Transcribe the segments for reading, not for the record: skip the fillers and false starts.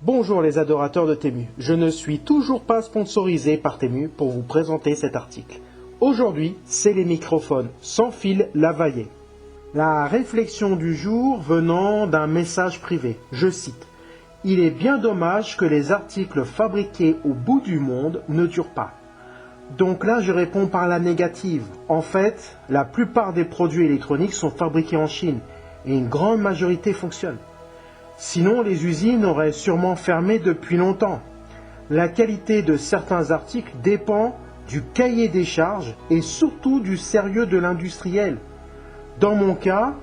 Bonjour les adorateurs de Temu, je ne suis toujours pas sponsorisé par Temu pour vous présenter cet article. Aujourd'hui, c'est les microphones sans fil Lavalier. La réflexion du jour venant d'un message privé, je cite « Il est bien dommage que les articles fabriqués au bout du monde ne durent pas ». Donc là, je réponds par la négative. En fait, la plupart des produits électroniques sont fabriqués en Chine et une grande majorité fonctionne. Sinon, les usines auraient sûrement fermé depuis longtemps. La qualité de certains articles dépend du cahier des charges et surtout du sérieux de l'industriel. Dans mon cas,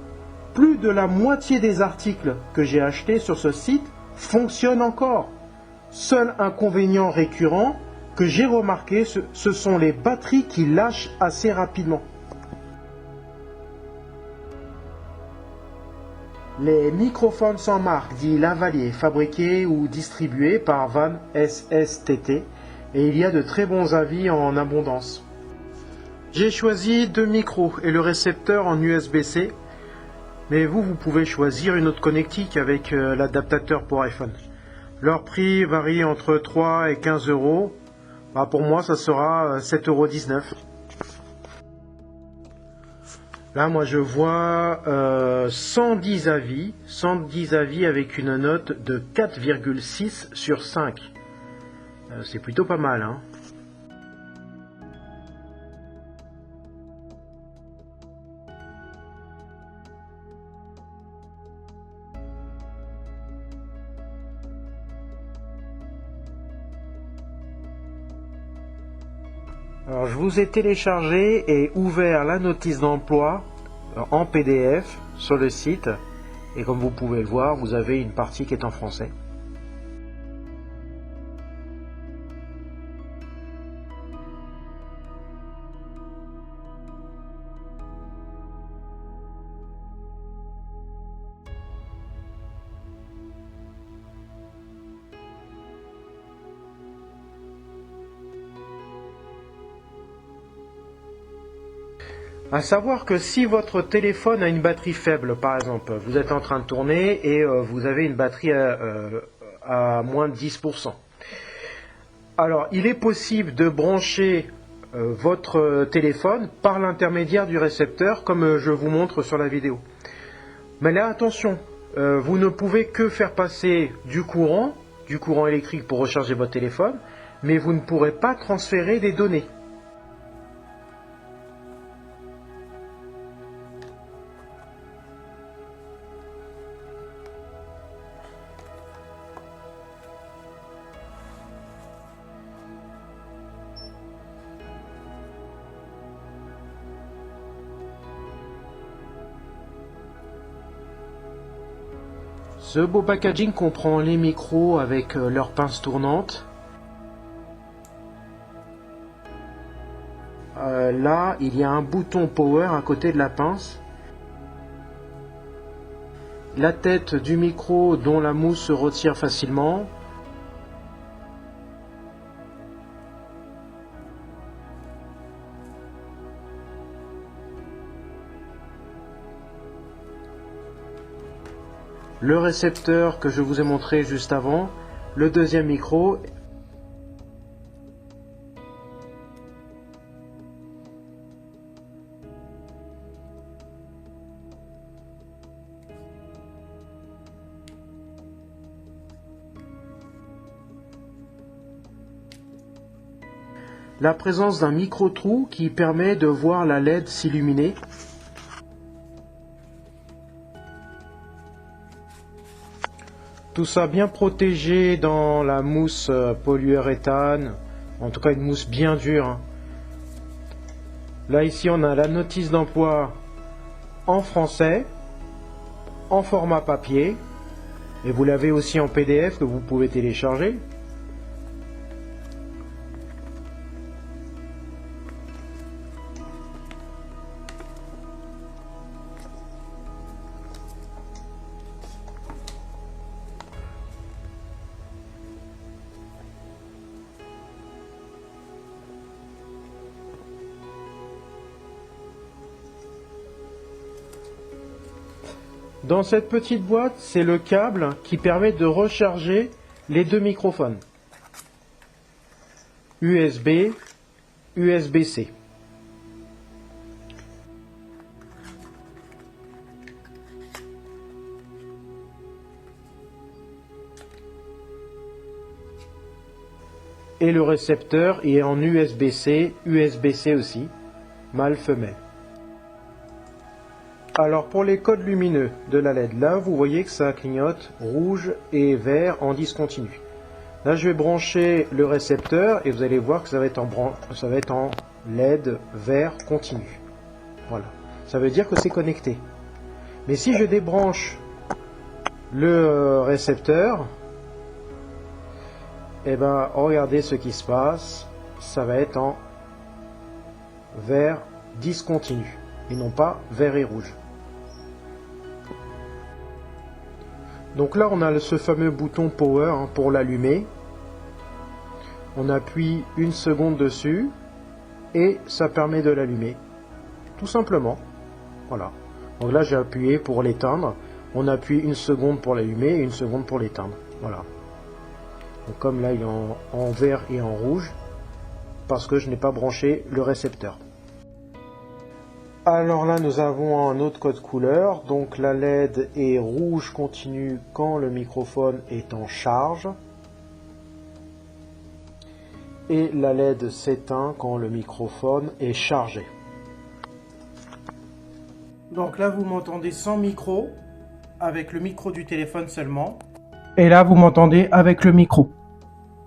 plus de la moitié des articles que j'ai achetés sur ce site fonctionnent encore. Seul inconvénient récurrent que j'ai remarqué, ce sont les batteries qui lâchent assez rapidement. Les microphones sans marque, dits Lavalier, fabriqués ou distribués par Van SSTT, et il y a de très bons avis en abondance. J'ai choisi 2 micros et le récepteur en USB-C, mais vous pouvez choisir une autre connectique avec l'adaptateur pour iPhone. Leur prix varie entre 3 et 15 euros. Pour moi, ça sera 7,19 €. Là, moi, je vois 110 avis avec une note de 4,6 sur 5. C'est plutôt pas mal, hein. Alors, je vous ai téléchargé et ouvert la notice d'emploi en PDF sur le site. Et comme vous pouvez le voir, vous avez une partie qui est en français. À savoir que si votre téléphone a une batterie faible, par exemple, vous êtes en train de tourner et vous avez une batterie à moins de 10%. Alors, il est possible de brancher votre téléphone par l'intermédiaire du récepteur, comme je vous montre sur la vidéo. Mais là, attention, vous ne pouvez que faire passer du courant électrique pour recharger votre téléphone, mais vous ne pourrez pas transférer des données. Ce beau packaging comprend les micros avec leurs pinces tournantes. Là, il y a un bouton power à côté de la pince. La tête du micro dont la mousse se retire facilement. Le récepteur que je vous ai montré juste avant, le deuxième micro. La présence d'un micro-trou qui permet de voir la LED s'illuminer. Tout ça bien protégé dans la mousse polyuréthane, en tout cas une mousse bien dure, hein. Là ici on a la notice d'emploi en français, en format papier, et vous l'avez aussi en PDF que vous pouvez télécharger. Dans cette petite boîte, c'est le câble qui permet de recharger les deux microphones. USB, USB-C. Et le récepteur est en USB-C, USB-C aussi, mâle femelle. Alors pour les codes lumineux de la LED, là vous voyez que ça clignote rouge et vert en discontinu. Là je vais brancher le récepteur et vous allez voir que ça va être en LED vert continu. Voilà, ça veut dire que c'est connecté. Mais si je débranche le récepteur, et ben regardez ce qui se passe, ça va être en vert discontinu et non pas vert et rouge. Donc là on a ce fameux bouton power pour l'allumer. On appuie une seconde dessus et ça permet de l'allumer tout simplement. Voilà, donc là j'ai appuyé pour l'éteindre, on appuie une seconde pour l'allumer et une seconde pour l'éteindre. Voilà. Donc comme là il est en vert et en rouge, parce que je n'ai pas branché le récepteur. Alors là nous avons un autre code couleur, donc la LED est rouge continu quand le microphone est en charge, et la LED s'éteint quand le microphone est chargé. Donc là vous m'entendez sans micro, avec le micro du téléphone seulement. Et là vous m'entendez avec le micro.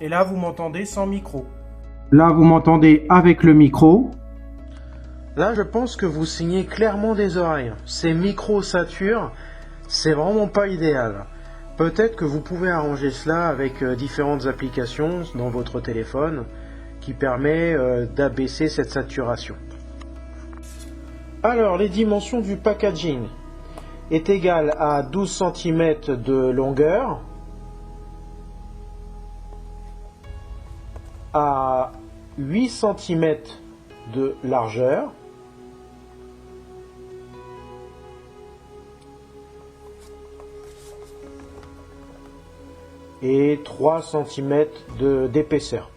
Et là vous m'entendez sans micro. Là vous m'entendez avec le micro. Là je pense que vous signez clairement des oreilles. Ces micro-satures, c'est vraiment pas idéal. Peut-être que vous pouvez arranger cela avec différentes applications dans votre téléphone qui permet d'abaisser cette saturation. Alors les dimensions du packaging est égale à 12 cm de longueur, à 8 cm de largeur, et 3 cm d'épaisseur.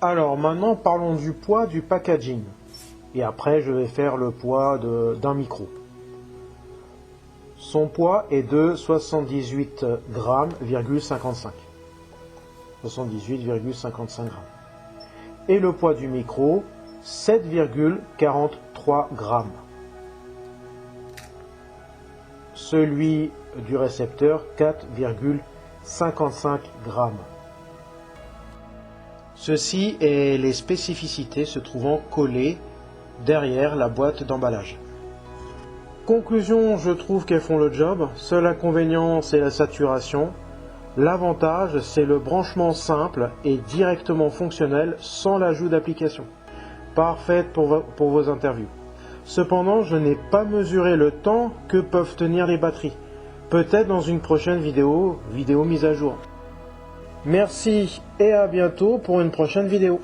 Alors maintenant parlons du poids du packaging. Et après je vais faire le poids d'un micro. Son poids est de 78 grammes,55. 78,55 grammes. Et le poids du micro, 7,43 grammes. Celui du récepteur, 4,55 grammes. Ceci est les spécificités se trouvant collées derrière la boîte d'emballage. Conclusion, je trouve qu'elles font le job. Seul inconvénient, c'est la saturation. L'avantage, c'est le branchement simple et directement fonctionnel sans l'ajout d'application. Parfaite pour vos interviews. Cependant, je n'ai pas mesuré le temps que peuvent tenir les batteries. Peut-être dans une prochaine vidéo mise à jour. Merci et à bientôt pour une prochaine vidéo.